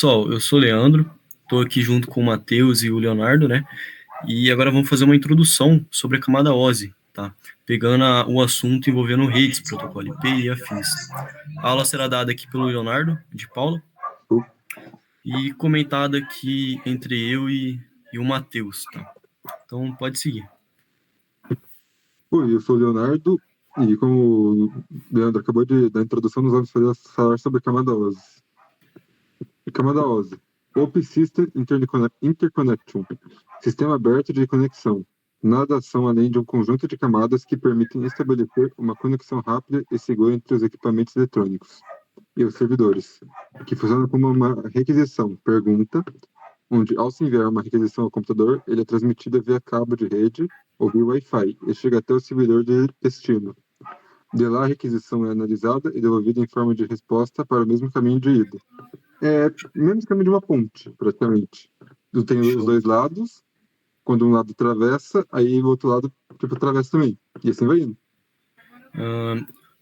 Pessoal, eu sou o Leandro, estou aqui junto com o Matheus e o Leonardo, né? E agora vamos fazer uma introdução sobre a camada OSI, tá? Pegando o assunto envolvendo redes, protocolo IP e afins. A aula será dada aqui pelo Leonardo, de Paula, e comentada aqui entre eu e o Matheus, tá? Então pode seguir. Oi, eu sou o Leonardo e como o Leandro acabou de dar a introdução, nós vamos falar sobre a camada OSI. A camada OSI, Open System Interconnection, sistema aberto de conexão. Nada são além de um conjunto de camadas que permitem estabelecer uma conexão rápida e segura entre os equipamentos eletrônicos e os servidores, que funciona como uma requisição, pergunta, onde, ao se enviar uma requisição ao computador, ele é transmitida via cabo de rede ou via Wi-Fi e chega até o servidor de destino. De lá, a requisição é analisada e devolvida em forma de resposta para o mesmo caminho de ida. É o mesmo caminho de uma ponte, praticamente. Tem os Show. dois lados, quando um lado atravessa, aí o outro lado atravessa também. E assim vai indo.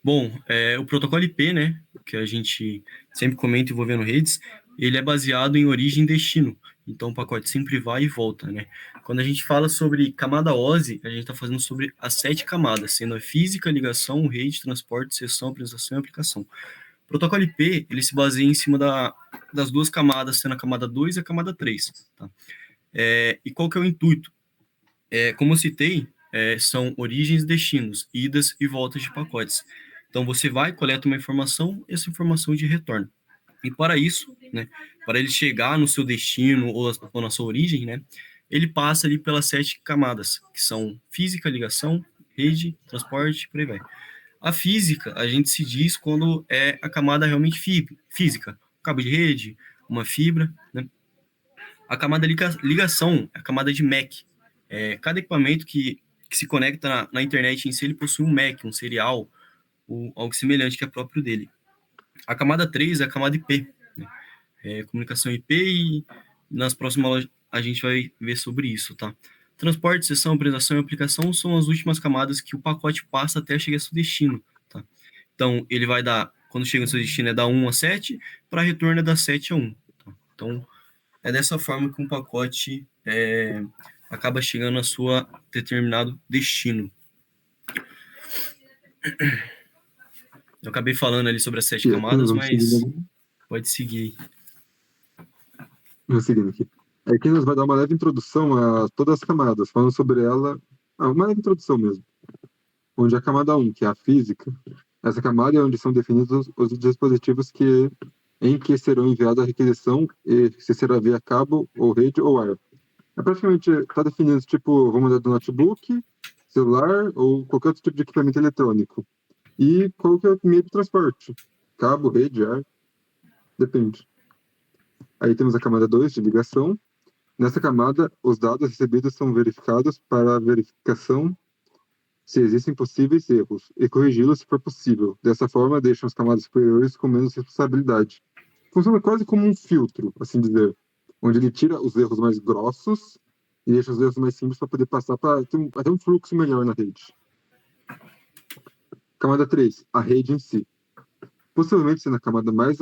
Bom, o protocolo IP, né, que a gente sempre comenta envolvendo redes, ele é baseado em origem e destino. Então, o pacote sempre vai e volta, né? Quando a gente fala sobre camada OSI, a gente está falando sobre as 7 camadas, sendo a física, ligação, rede, transporte, sessão, apresentação e aplicação. O protocolo IP, ele se baseia em cima das duas camadas, sendo a camada 2 e a camada 3. Tá? E qual que é o intuito? Como eu citei, são origens e destinos, idas e voltas de pacotes. Então, você vai, coleta uma informação, essa informação de retorno. E para isso, né, para ele chegar no seu destino ou na sua origem, né, ele passa ali pelas 7 camadas, que são física, ligação, rede, transporte, por aí vai. A física, a gente se diz quando é a camada realmente física, cabo de rede, uma fibra, né? A camada ligação é a camada de MAC. Cada equipamento que se conecta na internet em si, ele possui um MAC, um serial, ou algo semelhante que é próprio dele. A camada 3 é a camada IP, né? Comunicação IP, e nas próximas aulas a gente vai ver sobre isso, tá? Transporte, sessão, apresentação e aplicação são as últimas camadas que o pacote passa até chegar ao seu destino, tá? Então, ele vai dar, quando chega no seu destino, é da 1 a 7, para retorno é da 7 a 1. Tá? Então, é dessa forma que um pacote acaba chegando a sua determinado destino. Eu acabei falando ali sobre as 7 E aqui nós camadas, vamos mas seguindo, pode seguir. vamos seguindo aqui. Aqui nós vai dar uma leve introdução a todas as camadas, falando sobre ela, uma leve introdução mesmo. Onde a camada 1, que é a física, essa camada é onde são definidos os dispositivos em que serão enviadas a requisição e se será via cabo ou rede ou ar. É praticamente, está definido, tipo, vamos dar do notebook, celular ou qualquer outro tipo de equipamento eletrônico. E qual que é o meio de transporte? Cabo, rede, ar, depende. Aí temos a camada 2 de ligação. Nessa camada, os dados recebidos são verificados para a verificação se existem possíveis erros e corrigi-los se for possível. Dessa forma, deixam as camadas superiores com menos responsabilidade. Funciona quase como um filtro, assim dizer, onde ele tira os erros mais grossos e deixa os erros mais simples para poder passar para ter até um fluxo melhor na rede. Camada 3, a rede em si. Possivelmente sendo a camada mais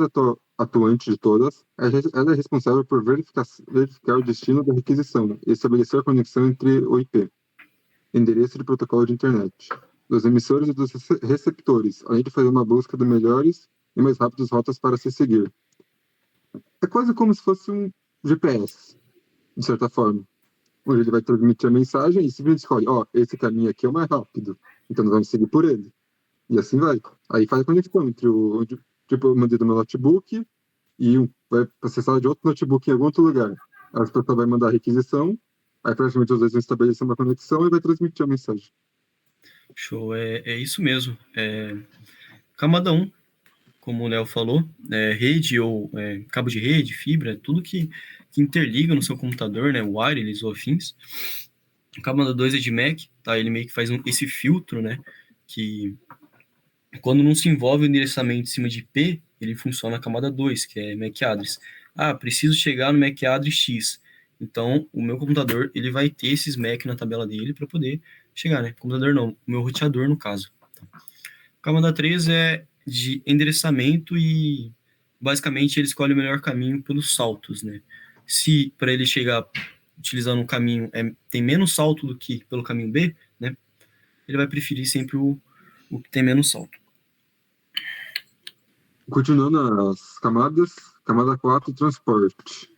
atuante de todas, ela é responsável por verificar o destino da requisição e estabelecer a conexão entre o IP, endereço de protocolo de internet, dos emissores e dos receptores, além de fazer uma busca de melhores e mais rápidas rotas para se seguir. É quase como se fosse um GPS, de certa forma, onde ele vai transmitir a mensagem e simplesmente escolhe, ó, esse caminho aqui é o mais rápido, então nós vamos seguir por ele. E assim vai. Aí faz a conexão entre tipo, eu mandei do meu notebook e vai acessar de outro notebook em algum outro lugar. Aí a pessoa vai mandar a requisição, aí praticamente os dois vão estabelecer uma conexão e vai transmitir a mensagem. Show, é isso mesmo. Camada 1, como o Léo falou, rede ou cabo de rede, fibra, tudo que interliga no seu computador, né, wireless ou afins. O camada 2 é de MAC, tá? Ele meio que faz esse filtro, né, que quando não se envolve o endereçamento em cima de IP, ele funciona na camada 2, que é MAC address. Ah, preciso chegar no MAC address X. Então, o meu computador, ele vai ter esses MAC na tabela dele para poder chegar, né? Computador não, o meu roteador, no caso. Camada 3 é de endereçamento basicamente ele escolhe o melhor caminho pelos saltos, né? Se para ele chegar utilizando um caminho tem menos salto do que pelo caminho B, né? Ele vai preferir sempre o que tem menos salto. Continuando as camadas, camada 4, transporte.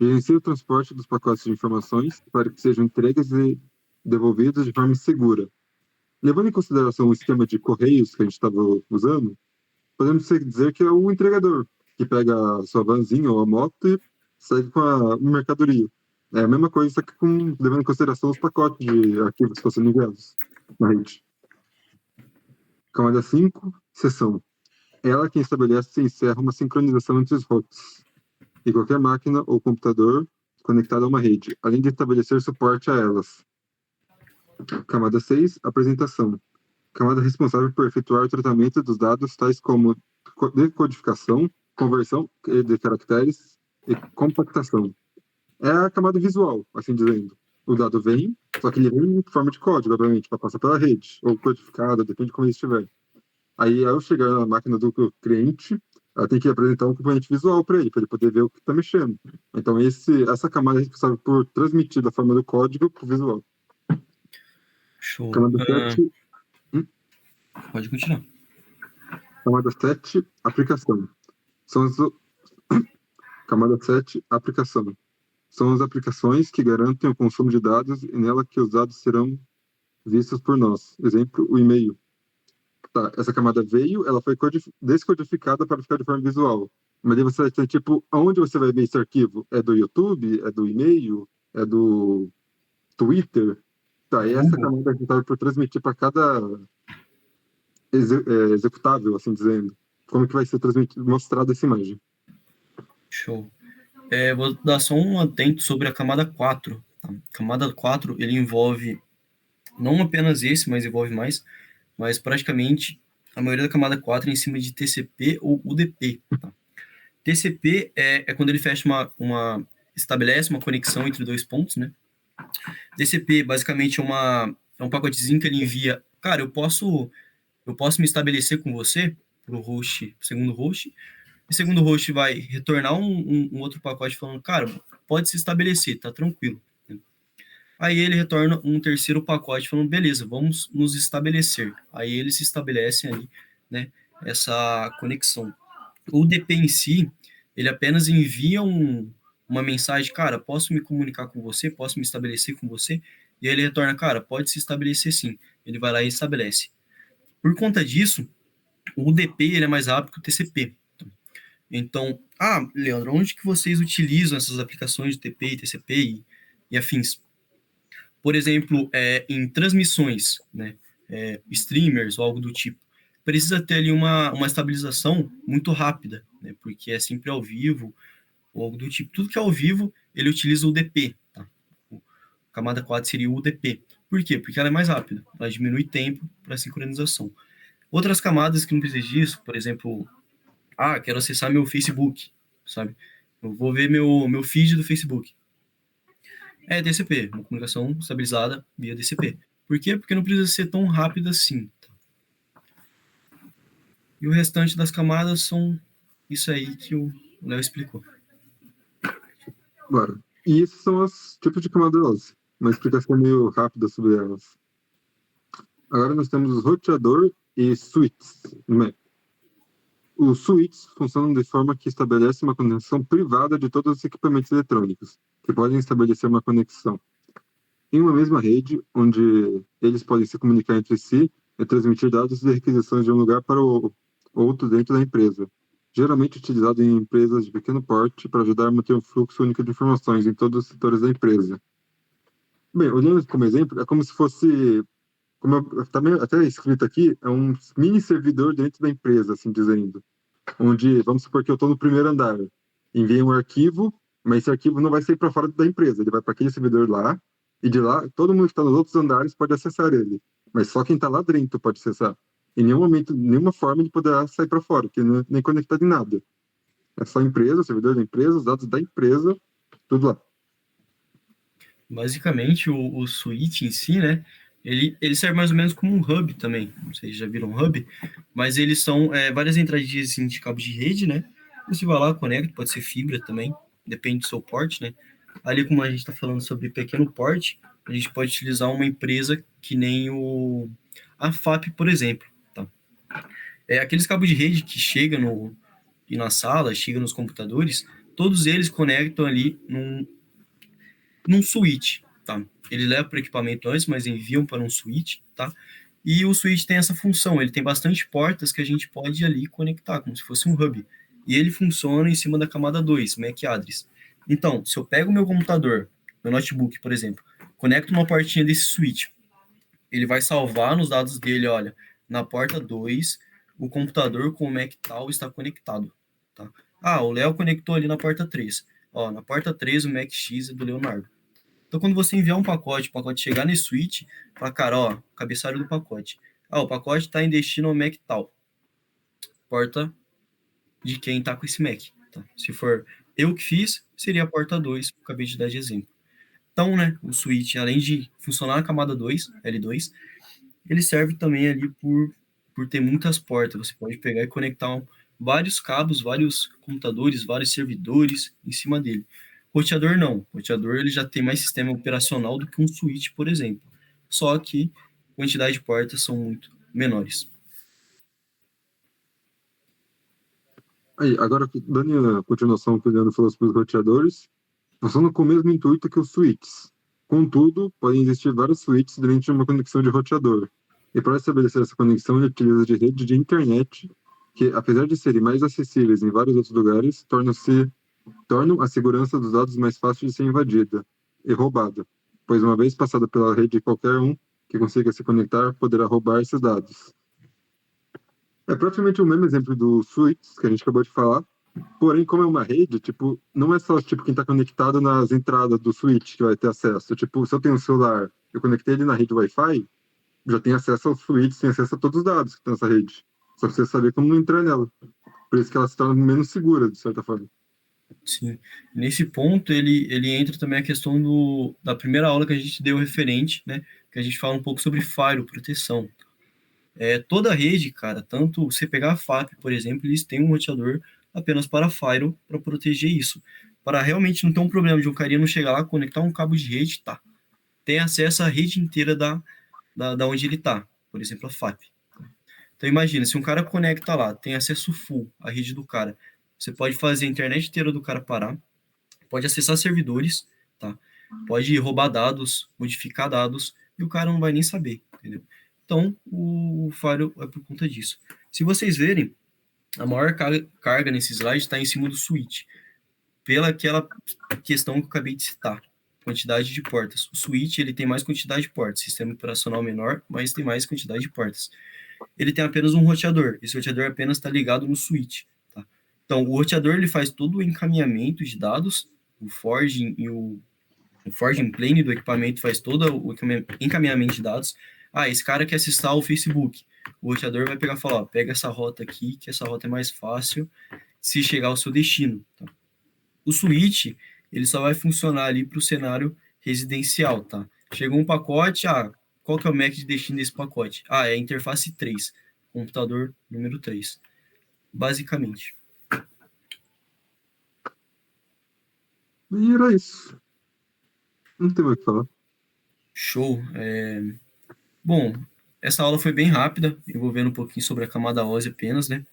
Gerencia o transporte dos pacotes de informações para que sejam entregues e devolvidos de forma segura. Levando em consideração o esquema de correios que a gente estava usando, podemos dizer que é o entregador, que pega a sua vanzinha ou a moto e segue com a mercadoria. É a mesma coisa, só que levando em consideração os pacotes de arquivos que estão sendo enviados na rede. Camada 5, sessão. Ela quem estabelece e encerra uma sincronização entre os hosts e qualquer máquina ou computador conectado a uma rede, além de estabelecer suporte a elas. Camada 6, apresentação. Camada responsável por efetuar o tratamento dos dados tais como decodificação, conversão de caracteres e compactação. É a camada visual, assim dizendo. O dado vem, só que ele vem em forma de código, obviamente, para passar pela rede, ou codificado, depende de como ele estiver. Aí, ao chegar na máquina do cliente, ela tem que apresentar um componente visual para ele poder ver o que está mexendo. Então, essa camada é responsável por transmitir da forma do código para o visual. Show. Camada 7. Pode continuar. Camada 7, aplicação. São as, camada 7, aplicação. São as aplicações que garantem o consumo de dados e nela que os dados serão vistos por nós. Exemplo, o e-mail. Tá, essa camada veio, ela foi descodificada para ficar de forma visual. Mas aí você vai ter, tipo, aonde você vai ver esse arquivo? É do YouTube? É do e-mail? É do Twitter? Tá, e essa camada é responsável por transmitir para cada executável, assim dizendo. Como que vai ser transmitido, mostrada essa imagem. Show. Vou dar só um atento sobre a camada 4. Tá? A camada 4, ele envolve não apenas esse, mas envolve mais, mas praticamente a maioria da camada 4 é em cima de TCP ou UDP. Tá? TCP é quando ele fecha estabelece uma conexão entre dois pontos, né? TCP basicamente é um pacotezinho que ele envia. Cara, eu posso me estabelecer com você pro host, pro segundo host. O segundo host vai retornar um outro pacote falando, cara, pode se estabelecer, tá tranquilo. Aí ele retorna um terceiro pacote falando, beleza, vamos nos estabelecer. Aí eles se estabelecem ali, né, essa conexão. O DP em si, ele apenas envia uma mensagem, cara, posso me comunicar com você, posso me estabelecer com você? E aí ele retorna, cara, pode se estabelecer sim. Ele vai lá e estabelece. Por conta disso, o UDP ele é mais rápido que o TCP. Então, Leandro, onde que vocês utilizam essas aplicações de TP, TCP e afins? Por exemplo, em transmissões, né, streamers ou algo do tipo, precisa ter ali uma estabilização muito rápida, né, porque é sempre ao vivo ou algo do tipo. Tudo que é ao vivo, ele utiliza o UDP. Tá? O camada 4 seria o UDP. Por quê? Porque ela é mais rápida, ela diminui tempo para sincronização. Outras camadas que não precisam disso, por exemplo, quero acessar meu Facebook, sabe? Eu vou ver meu feed do Facebook. É DCP, uma comunicação estabilizada via DCP. Por quê? Porque não precisa ser tão rápida assim. E o restante das camadas são isso aí que o Léo explicou. Bora. E esses são os tipos de camadas. Uma explicação meio rápida sobre elas. Agora nós temos os roteador e switches. Os switches funcionam de forma que estabelece uma conexão privada de todos os equipamentos eletrônicos, que podem estabelecer uma conexão em uma mesma rede, onde eles podem se comunicar entre si e transmitir dados de requisições de um lugar para o outro dentro da empresa. Geralmente utilizado em empresas de pequeno porte para ajudar a manter um fluxo único de informações em todos os setores da empresa. Bem, olhando como exemplo, é como se fosse, como está até escrito aqui, é um mini servidor dentro da empresa, assim dizendo, onde, vamos supor que eu estou no primeiro andar, enviei um arquivo, mas esse arquivo não vai sair para fora da empresa, ele vai para aquele servidor lá, e de lá, todo mundo que está nos outros andares pode acessar ele, mas só quem está lá dentro pode acessar. Em nenhum momento, nenhuma forma ele poderá sair para fora, porque não é nem conectado em nada. É só a empresa, o servidor da empresa, os dados da empresa, tudo lá. Basicamente, o switch em si, né, ele serve mais ou menos como um hub também. Não sei se já viram um hub, mas eles são várias entradinhas assim, de cabo de rede, né, Você vai lá, conecta, pode ser fibra também, depende do seu porte, né? Ali, como a gente está falando sobre pequeno porte, a gente pode utilizar uma empresa que nem a FAP, por exemplo. Tá? Aqueles cabos de rede que chegam e na sala, chegam nos computadores, todos eles conectam ali num switch. Tá? Ele leva para o equipamento antes, mas enviam para um switch. Tá? E o switch tem essa função, ele tem bastante portas que a gente pode ali conectar, como se fosse um hub. E ele funciona em cima da camada 2, MAC address. Então, se eu pego o meu computador, meu notebook, por exemplo, conecto uma portinha desse switch, ele vai salvar nos dados dele, olha, na porta 2, o computador com o MAC tal está conectado. Tá? Ah, o Léo conectou ali na porta 3. Ó, na porta 3 o MAC X é do Leonardo. Então, quando você enviar um pacote, o pacote chegar nesse switch, fala, cara, ó, cabeçalho do pacote. Ah, o pacote está em destino ao MAC tal. Porta de quem está com esse MAC. Tá? Se for eu que fiz, seria a porta 2, que eu acabei de dar de exemplo. Então, né, o switch, além de funcionar na camada 2, L2, ele serve também ali por ter muitas portas. Você pode pegar e conectar vários cabos, vários computadores, vários servidores em cima dele. Roteador não. Roteador ele já tem mais sistema operacional do que um switch, por exemplo. Só que a quantidade de portas são muito menores. Aí, agora, dando a continuação que o Leandro falou sobre os roteadores, funcionam com o mesmo intuito que os switches. Contudo, podem existir vários switches dentro de uma conexão de roteador. E para estabelecer essa conexão, ele utiliza de rede de internet, que, apesar de serem mais acessíveis em vários outros lugares, tornam a segurança dos dados mais fácil de ser invadida e roubada, pois uma vez passada pela rede, qualquer um que consiga se conectar poderá roubar esses dados. É praticamente o mesmo exemplo do switch que a gente acabou de falar, porém, como é uma rede, tipo, não é só tipo quem está conectado nas entradas do switch que vai ter acesso. Tipo, se eu tenho um celular, eu conectei ele na rede Wi-Fi, já tem acesso ao switch, tem acesso a todos os dados que estão nessa rede. Só precisa saber como entrar nela. Por isso que ela se torna menos segura, de certa forma. Sim. Nesse ponto, ele entra também a questão da primeira aula que a gente deu referente, né? Que a gente fala um pouco sobre firewall, proteção. Toda rede, cara, tanto você pegar a FAP, por exemplo, eles têm um roteador apenas para firewall para proteger isso. Para realmente não ter um problema de um carinha não chegar lá, conectar um cabo de rede, tá? Tem acesso à rede inteira da onde ele tá, por exemplo, a FAP. Então imagina, se um cara conecta lá, tem acesso full à rede do cara, você pode fazer a internet inteira do cara parar, pode acessar servidores, tá? Pode roubar dados, modificar dados, e o cara não vai nem saber, entendeu? Então, o Firewall é por conta disso. Se vocês verem, a maior carga nesse slide está em cima do switch, pela aquela questão que eu acabei de citar, quantidade de portas. O switch ele tem mais quantidade de portas, sistema operacional menor, mas tem mais quantidade de portas. Ele tem apenas um roteador, esse roteador apenas está ligado no switch. Tá? Então, o roteador ele faz todo o encaminhamento de dados, o forging e o forging plane do equipamento faz todo o encaminhamento de dados. Ah, esse cara quer acessar o Facebook. O roteador vai pegar e falar, ó, pega essa rota aqui, que essa rota é mais fácil se chegar ao seu destino. Tá? O switch, ele só vai funcionar ali para o cenário residencial, tá? Chegou um pacote, qual que é o MAC de destino desse pacote? É a interface 3, computador número 3, basicamente. E era isso. Não tem mais o que falar. Show. Bom, essa aula foi bem rápida, envolvendo um pouquinho sobre a camada óssea apenas, né?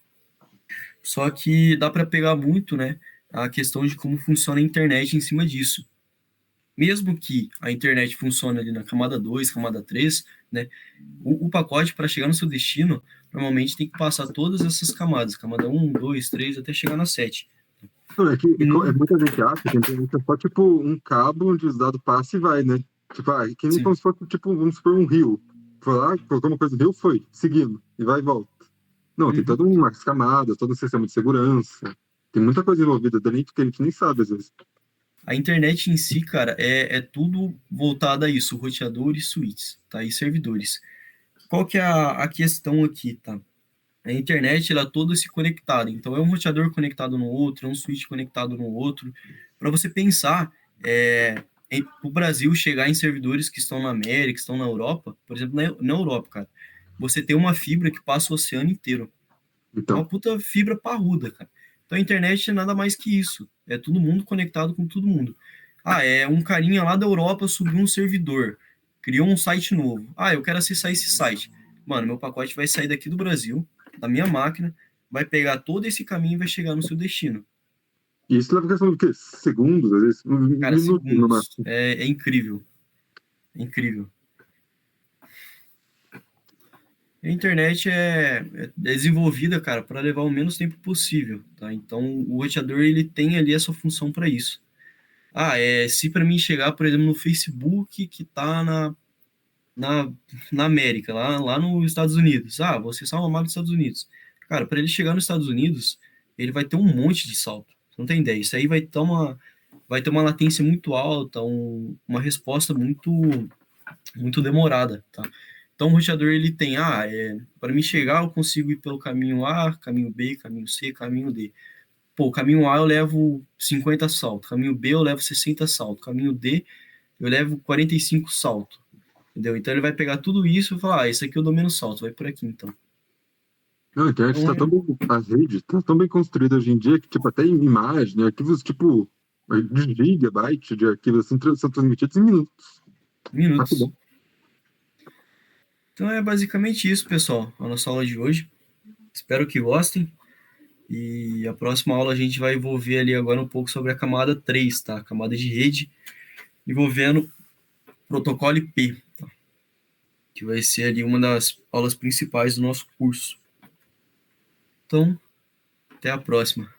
Só que dá para pegar muito, né, a questão de como funciona a internet em cima disso. Mesmo que a internet funcione ali na camada 2, camada 3, né, o pacote para chegar no seu destino, normalmente tem que passar todas essas camadas, camada 1, 2, 3, até chegar na 7. Não, é que E no, muita gente acha que a internet é só tipo um cabo onde os dados passam e vai, né? Tipo, que nem sim. como se fosse, tipo, vamos supor, um rio. Foi lá, colocou uma coisa no rio, foi, seguindo, e vai e volta. Não, tem Uhum. todas umas camadas, todo um sistema de segurança. Tem muita coisa envolvida dentro que a gente nem sabe, às vezes. A internet em si, cara, é tudo voltado a isso, roteadores, switches, tá? E servidores. Qual que é a questão aqui, tá? A internet, ela é toda se conectada. Então, é um roteador conectado no outro, é um switch conectado no outro. Para você pensar, o Brasil chegar em servidores que estão na América, que estão na Europa, por exemplo, na Europa, cara, você tem uma fibra que passa o oceano inteiro. É uma Então, puta fibra parruda, cara. Então a internet é nada mais que isso. É todo mundo conectado com todo mundo. Ah, é um carinha lá da Europa subiu um servidor, criou um site novo. Ah, eu quero acessar esse site. Mano, meu pacote vai sair daqui do Brasil, da minha máquina, vai pegar todo esse caminho e vai chegar no seu destino. E isso leva questão de quê? Segundos, às vezes, Cara, minutos no segundos. máximo. É incrível. É incrível. A internet é desenvolvida, cara, para levar o menos tempo possível, tá? Então, o roteador, ele tem ali essa função para isso. Ah, se para mim chegar, por exemplo, no Facebook, que tá na, na América, lá nos Estados Unidos. Ah, você acessar uma malha dos Estados Unidos. Cara, para ele chegar nos Estados Unidos, ele vai ter um monte de salto. Você não tem ideia. Isso aí vai ter uma latência muito alta, uma resposta muito demorada, tá? Então o roteador ele tem, para me chegar eu consigo ir pelo caminho A, caminho B, caminho C, caminho D. Pô, caminho A eu levo 50 saltos, caminho B eu levo 60 saltos, caminho D eu levo 45 saltos, entendeu? Então ele vai pegar tudo isso e falar, esse aqui eu dou menos salto, vai por aqui então. Não, a internet Então, está tão bem, a rede está tão bem construída hoje em dia que, tipo, até em imagem, arquivos, tipo, de gigabyte de arquivos assim, são transmitidos em minutos. minutos. Rapidão. Então é basicamente isso, pessoal, a nossa aula de hoje. Espero que gostem. E a próxima aula a gente vai envolver ali agora um pouco sobre a camada 3, tá? A camada de rede, envolvendo protocolo IP, que vai ser ali uma das aulas principais do nosso curso. Então, até a próxima.